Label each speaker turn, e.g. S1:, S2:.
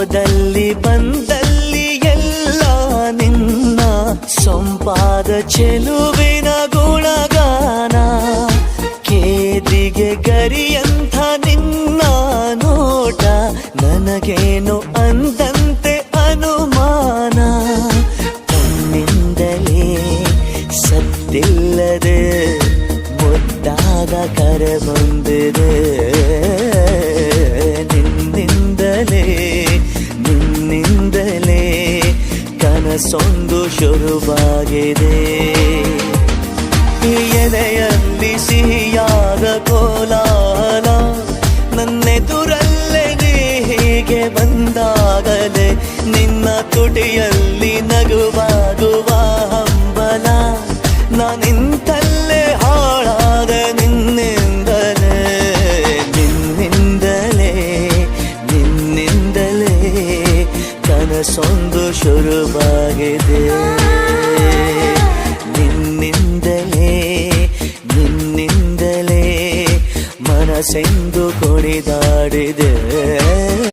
S1: ಹೋದಲ್ಲಿ ಬಂದಲ್ಲಿ ಎಲ್ಲ ನಿನ್ನ ಸೊಂಪಾದ ಚೆಲುವಿನ ಗುಣಗಾನ. ಕೇದಿಗೆ ಗರಿಯಂಥ ನಿನ್ನ ನೋಟ ನನಗೇನು ಅಂದಂತೆ ಅನುಮಾನ. ತನ್ನಿಂದಲೇ ಸತ್ತಿಲ್ಲದೆ ಮುದ್ದಾದ ಕರೆ ಬಂದಿದೆ. ನಿನ್ನಿಂದಲೇ ಕನಸೊಂದು ಶುರುವಾಗಿದೆ. ಎದೆಯಲ್ಲಿ ಸಿಹಿಯಾದ ಕೋಲಾಹಲ ನನ್ನೆದುರಲ್ಲೇ ನೀ ಹೀಗೆ ಬಂದಾಗಲೇ ನಿನ್ನ ತುಟಿಯಲ್ಲಿ ನಗುವಾಗುವ ಹಂಬಲ. ನಾನಿಂತಲ್ಲೇ ಹಾಳಾದ ನಿನ್ನಿಂದಲೇ ಕನಸೊಂದು ಶುರುವಾಗಿದೆ. ನಿನ್ನಿಂದಲೇ ಮನಸ್ಸೆಂದು ಕುಣಿದಾಡಿದೆ.